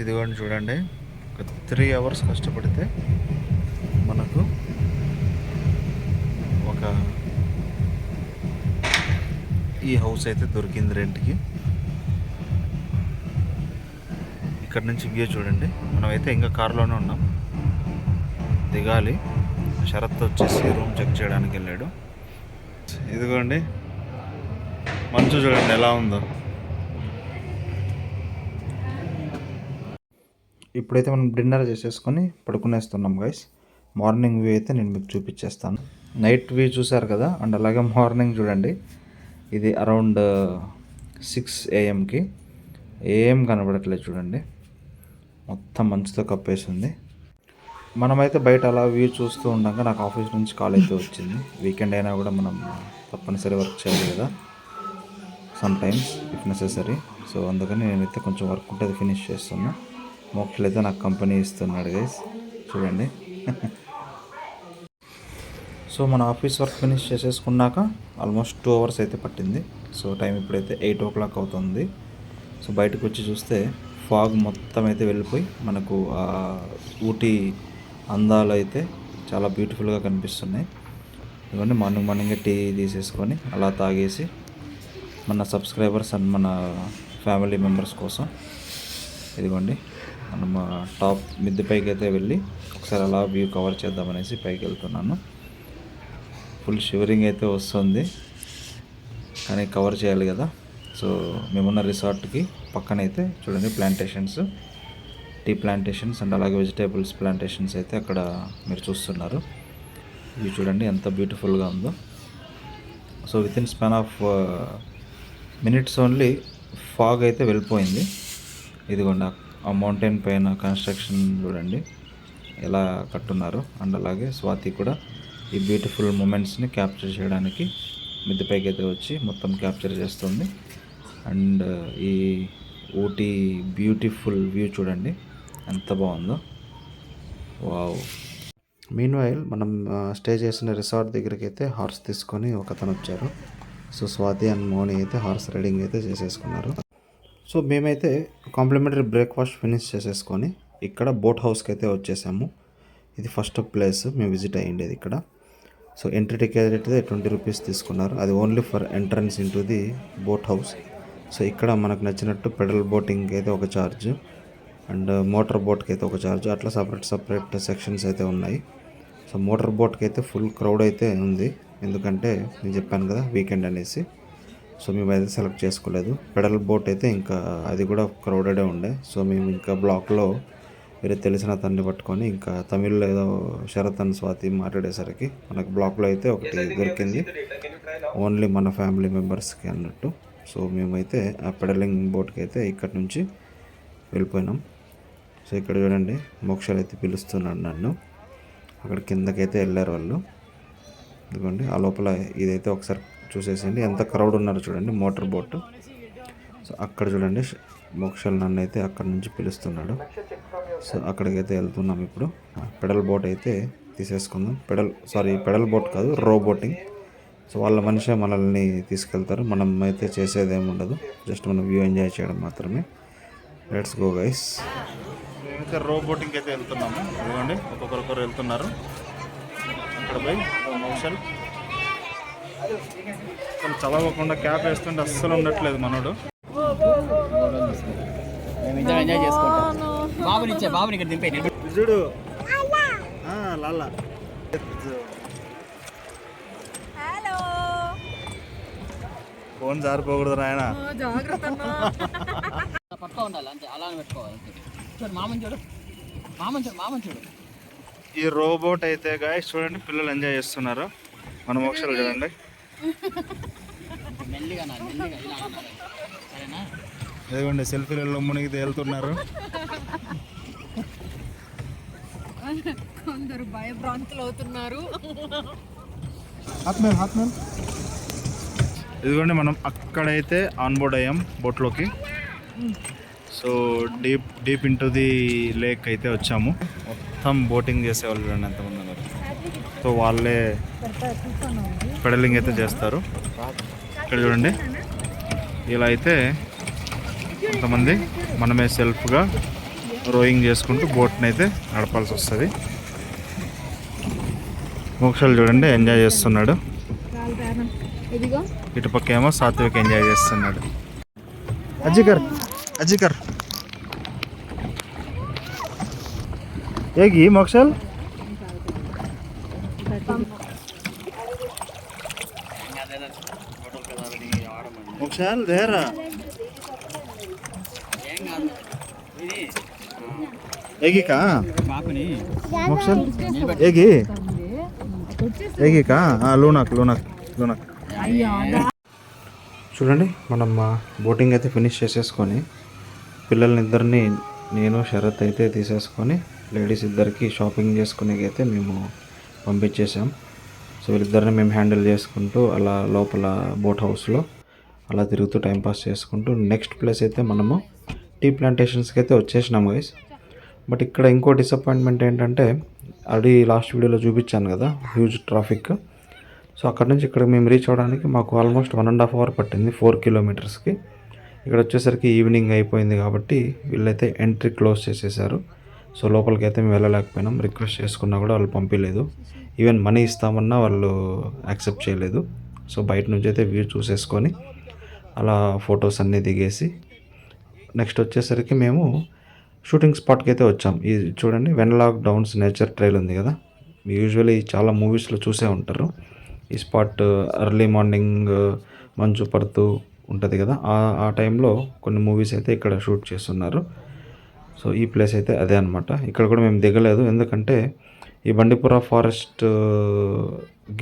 ఇదిగోండి చూడండి, ఒక 3 అవర్స్ కష్టపడితే మనకు ఒక ఈ హౌస్ అయితే దొరికింది రెంట్కి. ఇక్కడ నుంచి వ్యూ చూడండి. మనమైతే ఇంకా కార్లోనే ఉన్నాం, దిగాలి. శరత్ వచ్చేసి రూమ్ చెక్ చేయడానికి వెళ్ళాడు. ఇదిగోండి మంచు చూడండి ఎలా ఉందో. ఇప్పుడైతే మనం డిన్నర్ చేసేసుకొని పడుకునేస్తున్నాం గైస్. మార్నింగ్ వ్యూ అయితే నేను మీకు చూపించేస్తాను. నైట్ వ్యూ చూసారు కదా, అండ్ అలాగే మార్నింగ్ చూడండి. ఇది అరౌండ్ 6 AM ఏం కనబడట్లేదు చూడండి, మొత్తం మంచుతో కప్పేసింది. మనమైతే బయట అలా వ్యూ చూస్తూ ఉండగా నాకు ఆఫీస్ నుంచి కాల్ అయితే వచ్చింది. వీకెండ్ అయినా కూడా మనం తప్పనిసరి వర్క్ చేయాలి కదా, some times if necessary. So అందుకని నేనైతే కొంచెం వర్క్ ఉంటుంది ఫినిష్ చేస్తున్నా. మోక్షలు అయితే నాకు కంపెనీ ఇస్తున్నాడు గైస్ చూడండి. సో మన ఆఫీస్ వర్క్ ఫినిష్ చేసేసుకున్నాక ఆల్మోస్ట్ 2 అవర్స్ అయితే పట్టింది. సో టైం ఇప్పుడైతే 8 o'clock అవుతుంది. సో బయటకు వచ్చి చూస్తే ఫాగ్ మొత్తం అయితే వెళ్ళిపోయి మనకు ఊటీ అందాలు అయితే చాలా బ్యూటిఫుల్గా కనిపిస్తున్నాయి. ఇవన్నీ మార్నింగే టీ తీసేసుకొని అలా తాగేసి మన సబ్స్క్రైబర్స్ అండ్ మన ఫ్యామిలీ మెంబర్స్ కోసం ఇదిగోండి మనం టాప్ మిద్దె పైకి అయితే వెళ్ళి ఒకసారి అలా వ్యూ కవర్ చేద్దామనేసి పైకి వెళ్తున్నాను. ఫుల్ షివరింగ్ అయితే వస్తుంది, కానీ కవర్ చేయాలి కదా. సో మేమున్న రిసార్ట్కి పక్కనైతే చూడండి ప్లాంటేషన్స్, టీ ప్లాంటేషన్స్ అండ్ అలాగే వెజిటేబుల్స్ ప్లాంటేషన్స్ అయితే అక్కడ మీరు చూస్తున్నారు. ఇవి చూడండి ఎంత బ్యూటిఫుల్గా ఉందో. So with in span of minutes only fog అయితే వెళ్ళిపోయింది. ఇదిగోండి ఆ మౌంటైన్ పైన కన్స్ట్రక్షన్ చూడండి ఎలా కట్టున్నారు. అండ్ అలాగే స్వాతి కూడా ఈ బ్యూటిఫుల్ మూమెంట్స్ని క్యాప్చర్ చేయడానికి మిద్దె పైకి అయితే వచ్చి మొత్తం క్యాప్చర్ చేస్తుంది. అండ్ ఈ ఊటీ బ్యూటిఫుల్ వ్యూ చూడండి ఎంత బాగుందో, వావ్. మీన్వైల్ మనం స్టే చేసిన రిసార్ట్ దగ్గరికి అయితే హార్స్ తీసుకొని ఒకతను వచ్చారు. సో స్వాతి అండ్ మోని అయితే హార్స్ రైడింగ్ అయితే చేసేసుకున్నారు. సో మేమైతే కాంప్లిమెంటరీ బ్రేక్ఫాస్ట్ ఫినిష్ చేసేసుకొని ఇక్కడ బోట్ హౌస్కి అయితే వచ్చేసాము. ఇది ఫస్ట్ ప్లేస్ మేము విజిట్ అయ్యిండేది ఇక్కడ. సో ఎంట్రీ టికెట్ అయితే 20 rupees తీసుకున్నారు. అది only for entrance in to the boat house. So ఇక్కడ మనకు నచ్చినట్టు పెడల్ బోటింగ్కి అయితే ఒక ఛార్జ్ అండ్ మోటార్ బోట్కి అయితే ఒక ఛార్జ్, అట్లా సపరేట్ సెక్షన్స్ అయితే ఉన్నాయి. సో మోటార్ బోట్కి అయితే ఫుల్ క్రౌడ్ అయితే ఉంది, ఎందుకంటే నేను చెప్పాను కదా వీకెండ్ అనేసి. సో మేము అయితే సెలెక్ట్ చేసుకోలేదు. పెడల్ బోట్ అయితే ఇంకా అది కూడా క్రౌడెడే ఉండే. సో మేము ఇంకా బ్లాక్లో వేరే తెలిసిన తన్ని పట్టుకొని ఇంకా తమిళ్లో ఏదో శరత్ అండ్ స్వాతి మాట్లాడేసరికి మనకు బ్లాక్లో అయితే ఒకటి దొరికింది, ఓన్లీ మన ఫ్యామిలీ మెంబర్స్కి అన్నట్టు. సో మేమైతే ఆ పెడలింగ్ బోట్కి అయితే ఇక్కడ నుంచి వెళ్ళిపోయినాం. సో ఇక్కడ చూడండి మోక్షాలు అయితే పిలుస్తున్నాడు నన్ను, అక్కడ కిందకైతే వెళ్ళారు వాళ్ళు. ఎందుకండి ఆ లోపల ఇదైతే ఒకసారి చూసేసండి ఎంత క్రౌడ్ ఉన్నారో చూడండి మోటార్ బోట్. సో అక్కడ చూడండి మోక్షాలు నన్ను అయితే అక్కడ నుంచి పిలుస్తున్నాడు. సో అక్కడికైతే వెళ్తున్నాం ఇప్పుడు. పెడల్ బోట్ అయితే తీసేసుకుందాం. పెడల్ బోట్ కాదు, రో బోటింగ్. సో వాళ్ళ మనిషే మనల్ని తీసుకెళ్తారు, మనం అయితే చేసేది ఏమి ఉండదు, జస్ట్ మనం వ్యూ ఎంజాయ్ చేయడం మాత్రమే. Let's go guys. మేమైతే రో బోటింగ్కి అయితే వెళ్తున్నాము. అదిగోండి ఒక్కొక్కరు వెళ్తున్నారు. అక్కడ పోయి మోషన్ చదవకుండా క్యాప్ వేస్తుంటే అస్సలు ఉండట్లేదు మనోడు. చూడు లాలా ఫోన్ జారిపోకూడదు రాయన. ఈ రోబోట్ అయితే గాయస్ చూడండి పిల్లలు ఎంజాయ్ చేస్తున్నారు. మన మోక్షలు చూడండి ఇదిగోండి సెల్ఫీలలో మునిగి తేలుతున్నారు. కొందరు భయభ్రాంతులు అవుతున్నారు. ఇదిగోండి మనం అక్కడైతే ఆన్బోర్డ్ అయ్యాం బోట్లోకి. So deep into the lake అయితే వచ్చాము. మొత్తం బోటింగ్ చేసేవాళ్ళు చూడండి ఎంతమంది ఉన్నారు. సో వాళ్ళే పెడలింగ్ అయితే చేస్తారు. ఇక్కడ చూడండి ఇలా అయితే కొంతమంది మనమే సెల్ఫ్గా రోయింగ్ చేసుకుంటూ బోట్ని అయితే నడపాల్సి వస్తుంది. మోక్షాలు చూడండి ఎంజాయ్ చేస్తున్నాడు. ఇటుపక్క ఏమో సాత్విక్ ఎంజాయ్ చేస్తున్నాడు. అజికర్ అజికర్ ఏగి మోక్షల్ మోక్షల్ దేరా ఏగి కా మోక్షల్ ఏగి ఏగి కా లూనాక్ లూనాక్ లూనాక్. చూడండి మనం బోటింగ్ అయితే ఫినిష్ చేసేసుకొని పిల్లల్ని ఇద్దరిని నేను శరత్ అయితే తీసేసుకొని లేడీస్ ఇద్దరికి షాపింగ్ చేసుకునేకి అయితే మేము పంపించేసాం. సో వీళ్ళిద్దరిని మేము హ్యాండిల్ చేసుకుంటూ అలా లోపల బోట్ హౌస్లో అలా తిరుగుతూ టైంపాస్ చేసుకుంటూ నెక్స్ట్ ప్లేస్ అయితే మనము టీ ప్లాంటేషన్స్కి అయితే వచ్చేసినాం గైస్. బట్ ఇక్కడ ఇంకో డిసప్పాయింట్మెంట్ ఏంటంటే ఆల్రెడీ లాస్ట్ వీడియోలో చూపించాను కదా హ్యూజ్ ట్రాఫిక్. సో అక్కడ నుంచి ఇక్కడ మేము రీచ్ అవ్వడానికి మాకు ఆల్మోస్ట్ 1.5 hours పట్టింది 4 kilometers. ఇక్కడ వచ్చేసరికి ఈవినింగ్ అయిపోయింది కాబట్టి వీళ్ళైతే ఎంట్రీ క్లోజ్ చేసేసారు. సో లోపలికి అయితే మేము వెళ్ళలేకపోయినాం. రిక్వెస్ట్ చేసుకున్నా కూడా వాళ్ళు పంపించలేదు. ఈవెన్ మనీ ఇస్తామన్నా వాళ్ళు యాక్సెప్ట్ చేయలేదు. సో బయట నుంచి అయితే వ్యూ చూసేసుకొని అలా ఫొటోస్ అన్నీ దిగేసి నెక్స్ట్ వచ్చేసరికి మేము షూటింగ్ స్పాట్కి అయితే వచ్చాం. ఇది చూడండి వెన్లాక్ డౌన్స్ నేచర్ ట్రైల్ ఉంది కదా, యూజువల్లీ చాలా మూవీస్లో చూసే ఉంటారు. ఈ స్పాట్ ఎర్లీ మార్నింగ్ మంచు పడుతూ ఉంటుంది కదా, ఆ టైంలో కొన్ని మూవీస్ అయితే ఇక్కడ షూట్ చేస్తున్నారు. సో ఈ ప్లేస్ అయితే అదే అనమాట. ఇక్కడ కూడా మేము దిగలేదు ఎందుకంటే ఈ బండిపుర ఫారెస్ట్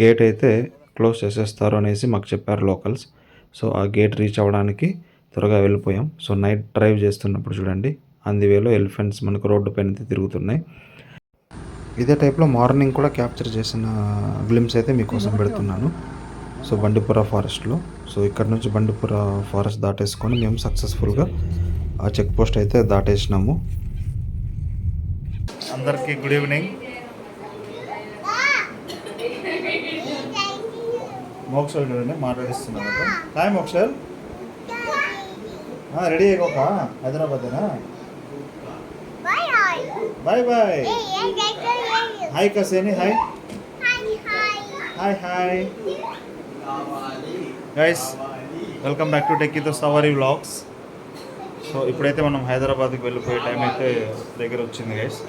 గేట్ అయితే క్లోజ్ చేసేస్తారు అనేసి మాకు చెప్పారు లోకల్స్. సో ఆ గేట్ రీచ్ అవ్వడానికి త్వరగా వెళ్ళిపోయాం. సో నైట్ డ్రైవ్ చేస్తున్నప్పుడు చూడండి వేలో ఎలిఫెంట్స్ మనకు రోడ్డు పైన అయితే తిరుగుతున్నాయి. ఇదే టైప్లో మార్నింగ్ కూడా క్యాప్చర్ చేసిన గ్లిమ్స్ అయితే మీకోసం పెడుతున్నాను. సో బండిపుర ఫారెస్ట్లో. సో ఇక్కడ నుంచి బండిపుర ఫారెస్ట్ దాటేసుకొని మేము సక్సెస్ఫుల్గా ఆ చెక్ పోస్ట్ అయితే దాటేసినాము. అందరికీ గుడ్ ఈవినింగ్. మోక్షల్ చూడండి మాట్లాడిస్తున్నాను. హాయ్ మోక్షల్, రెడీ అయిపోక హైదరాబాదేనా? Bye bye. హాయ్ కసేని. Hi hi hi guys, welcome back to టెక్కీతో సవారీ వ్లాగ్స్. సో ఇప్పుడైతే మనం హైదరాబాద్కి వెళ్ళిపోయే టైం అయితే దగ్గర వచ్చింది గైస్.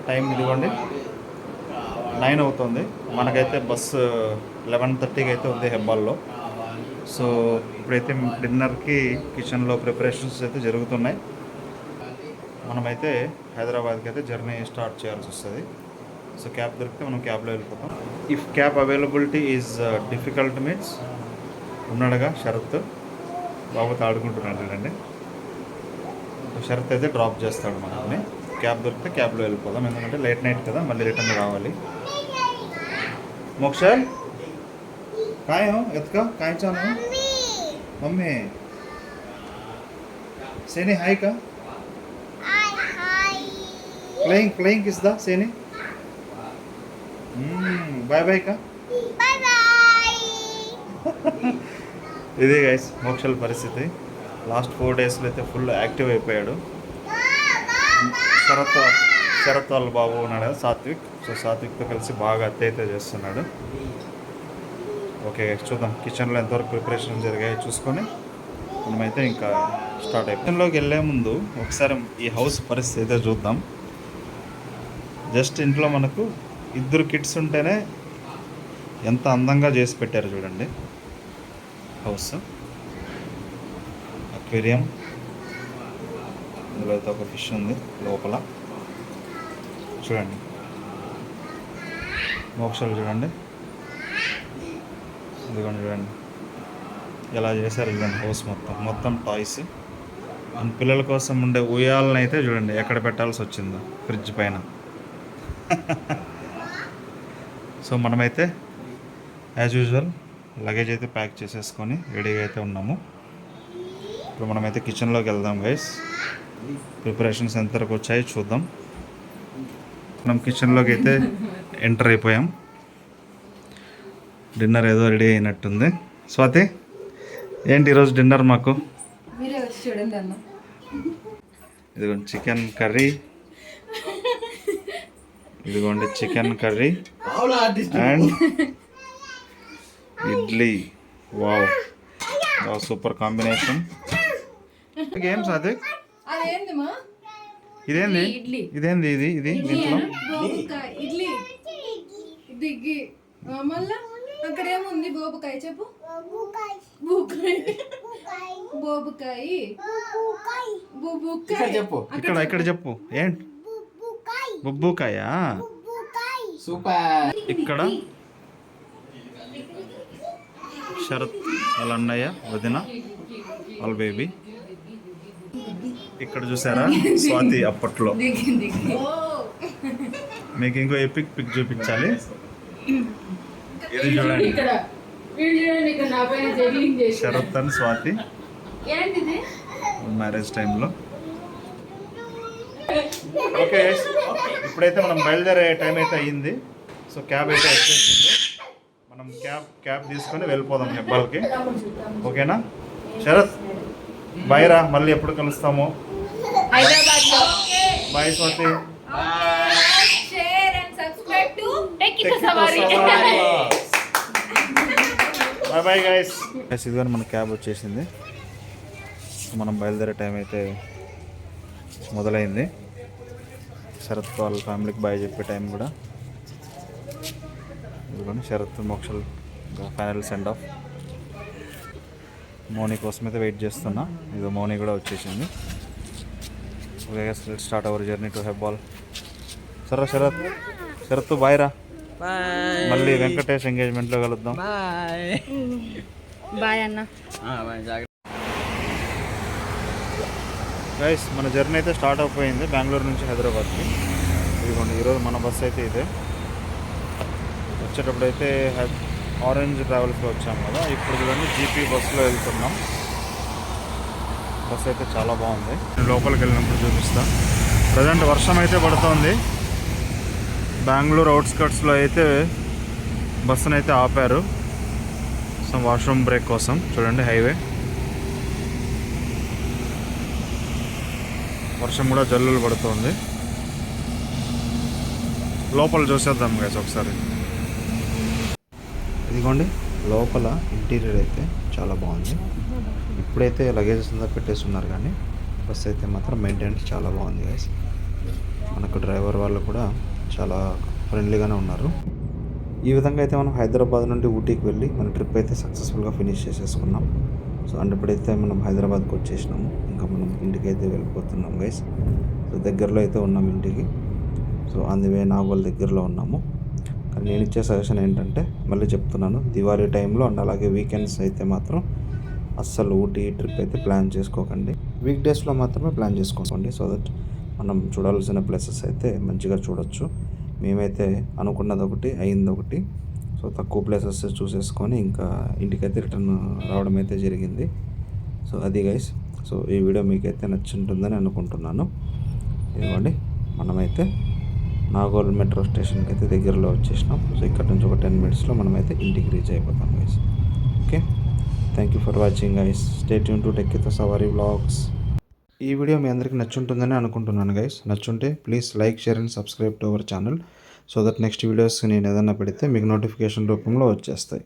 టైం ఇదిగోండి 9 అవుతుంది. మనకైతే బస్సు 11:30కి అయితే ఉంది హెబ్బాల్లో. సో ఇప్పుడైతే డిన్నర్కి కిచెన్లో ప్రిపరేషన్స్ అయితే జరుగుతున్నాయి. మనమైతే హైదరాబాద్కి అయితే జర్నీ స్టార్ట్ చేయాల్సి వస్తుంది. సో క్యాబ్ దొరికితే మనం క్యాబ్లో వెళ్ళిపోతాం. If cab availability is difficult means ఉన్నాడుగా శరత్, బాబుతో ఆడుకుంటున్నాడు చూడండి. సో శరత్ అయితే డ్రాప్ చేస్తాడు మనల్ని. క్యాబ్ దొరికితే క్యాబ్లో వెళ్ళిపోదాం ఎందుకంటే లేట్ నైట్ కదా, మళ్ళీ రిటర్న్ రావాలి. మోక్షల్ కాయం ఎత్తుక కాయించాను మమ్మీ. సేని హాయ్ కా ప్లేయింగ్ కిస్ దా సేని. బాయ్ బాయ్ కా. ఇదే గైస్ మోక్షల్ పరిస్థితి. లాస్ట్ 4 daysలో అయితే ఫుల్ యాక్టివ్ అయిపోయాడు. శరత్ వాళ్ళ బాబు ఉన్నాడు కదా సాత్విక్. సో సాత్విక్తో కలిసి బాగా అత్తే చేస్తున్నాడు. ఓకే చూద్దాం కిచెన్లో ఎంతవరకు ప్రిపరేషన్ జరిగాయో చూసుకొని మనమైతే ఇంకా స్టార్ట్ అయిపోయి కిచెన్లోకి వెళ్ళే ముందు ఒకసారి ఈ హౌస్ పరిస్థితి అయితే చూద్దాం. జస్ట్ ఇంట్లో మనకు 2 kids ఉంటేనే ఎంత అందంగా చేసి పెట్టారు చూడండి హౌస్. అక్వేరియం, ఇందులో అయితే ఒక ఫిష్ ఉంది లోపల చూడండి. మోక్షలు చూడండి, ఇదిగోండి చూడండి ఎలా చేశారు చూడండి. హౌస్ మొత్తం టాయ్స్ అండ్ పిల్లల కోసం ఉండే ఉయ్యాలని అయితే చూడండి ఎక్కడ పెట్టాల్సి వచ్చిందో ఫ్రిడ్జ్ పైన. సో మనమైతే యాజ్ యూజువల్ లగేజ్ అయితే ప్యాక్ చేసేసుకొని రెడీగా అయితే ఉన్నాము. ఇప్పుడు మనమైతే కిచెన్లోకి వెళ్దాం గైస్. ప్రిపరేషన్స్ ఎంతవరకు వచ్చాయో చూద్దాం. మనం కిచెన్లోకి అయితే ఎంటర్ అయిపోయాం. డిన్నర్ ఏదో రెడీ అయినట్టుంది. స్వాతి ఏంటి ఈరోజు డిన్నర్ మాకు? ఇదిగోండి చికెన్ కర్రీ, ఇదిగోండి chicken curry and idli. Wow, super combination. ఏం సాదిక్, అదేంది మా ఇదేంది ఇడ్లీ. ఇదేంది ఇది ఇది దీంట్లో బోబకాయ ఇడ్లీ దిగ్గి మళ్ళా అక్కడ ఏముంది? బోబకాయ చెప్పు. బూకాయ బోబకాయ బుబుకాయ చెప్పు. ఇక్కడ చెప్పు. ఏంటి బొబ్బుకాయ? సూపర్. ఇక్కడ శరత్ వాళ్ళ అన్నయ్య, వదిన, వాళ్ళ బేబీ. ఇక్కడ చూసారా స్వాతి అప్పట్లో. మీకు ఇంకో ఎపిక్ పిక్ చూపించాలి. ఇది చూడండి, శరత్ అండ్ స్వాతి మ్యారేజ్ టైంలో. ఓకే, ఇప్పుడైతే మనం బయలుదేరే టైం అయితే అయ్యింది. సో క్యాబ్ అయితే వచ్చేసింది. మనం క్యాబ్ తీసుకొని వెళ్ళిపోదాం హెబ్బాల్కి. ఓకేనా శరత్? బాయ్ రా, మళ్ళీ ఎప్పుడు కలుస్తాము. Bye Swathi. Bye bye guys. ఇదిగోని మన క్యాబ్ వచ్చేసింది. మనం బయలుదేరే టైం అయితే మొదలైంది. శరత్ వాళ్ళ ఫ్యామిలీకి బాయ్ చెప్పే టైం కూడా. ఇదిగోని శరత్ మోక్షల్ ఫైనల్ సెండ్ ఆఫ్. మౌని కోసం అయితే వెయిట్ చేస్తున్నా. ఇదో మౌని కూడా వచ్చేసింది. Okay guys, let's start our journey to Hebbal. సరే శరత్ బాయ్ రా. మళ్ళీ వెంకటేష్ ఎంగేజ్మెంట్లో కలుద్దాం. బాయ్ అన్న. గైస్, మన జర్నీ అయితే స్టార్ట్ అయిపోయింది బెంగళూరు నుంచి హైదరాబాద్కి. ఇదిగోండి ఈరోజు మన బస్సు అయితే ఇదే. వచ్చేటప్పుడు అయితే ఆరెంజ్ ట్రావెల్స్లో వచ్చాము కదా. ఇప్పుడు చూడండి జీపీ బస్సులో వెళ్తున్నాం. బస్సు అయితే చాలా బాగుంది. నేను లోపలికి వెళ్ళినప్పుడు చూపిస్తా. ప్రజెంట్ వర్షం అయితే పడుతోంది. బెంగళూరు అవుట్స్కట్స్లో అయితే బస్సును అయితే ఆపారు సో వాష్రూమ్ బ్రేక్ కోసం. చూడండి హైవే, వర్షం కూడా జల్లులు పడుతుంది. లోపల చూసేద్దాం గైస్ ఒకసారి. ఇదిగోండి లోపల ఇంటీరియర్ అయితే చాలా బాగుంది. ఇప్పుడైతే లగేజెస్ అంతా పెట్టేస్తున్నారు, కానీ బస్ అయితే మాత్రం మెయింటెనెన్స్ చాలా బాగుంది గైస్. మనకు డ్రైవర్ వాళ్ళు కూడా చాలా ఫ్రెండ్లీగానే ఉన్నారు. ఈ విధంగా అయితే మనం హైదరాబాద్ నుండి ఊటీకి వెళ్ళి మన ట్రిప్ అయితే సక్సెస్ఫుల్గా ఫినిష్ చేసేసుకున్నాం. సో అండ్ ఇప్పుడైతే మనం హైదరాబాద్కి వచ్చేసినాము. ఇంకా మనం ఇంటికి అయితే వెళ్ళిపోతున్నాం గైస్. సో దగ్గరలో అయితే ఉన్నాం ఇంటికి. సో అందువే నాగోల్ దగ్గరలో ఉన్నాము. కానీ నేను ఇచ్చే సజెషన్ ఏంటంటే, మళ్ళీ చెప్తున్నాను, దివాళీ టైంలో అండ్ అలాగే వీకెండ్స్ అయితే మాత్రం అస్సలు ఊటీ ట్రిప్ అయితే ప్లాన్ చేసుకోకండి. వీక్ డేస్లో మాత్రమే ప్లాన్ చేసుకోండి. సో దట్ మనం చూడాల్సిన ప్లేసెస్ అయితే మంచిగా చూడొచ్చు. మేమైతే అనుకున్నది ఒకటి, అయింది ఒకటి. సో తక్కువ ప్లేసెస్ చూసేసుకొని ఇంకా ఇంటికైతే రిటర్న్ రావడం అయితే జరిగింది. సో అది గైస్. సో ఈ వీడియో మీకైతే నచ్చుంటుందని అనుకుంటున్నాను. ఇదిగోండి మనమైతే నాగోల్ మెట్రో స్టేషన్కి అయితే దగ్గరలో వచ్చేసినాం. సో ఇక్కడ నుంచి ఒక 10 minutesలో మనమైతే ఇంటికి రీచ్ అయిపోతాం guys. Okay, thank you for watching guys. Stay tuned to tech with Savari vlogs. ఈ వీడియో మీ అందరికీ నచ్చుంటుందని అనుకుంటున్నాను గైస్. నచ్చుంటే please like, share and subscribe to our channel. So that next videos నేను ఏదైనా పెడితే మీకు నోటిఫికేషన్ రూపంలో వచ్చేస్తాయి.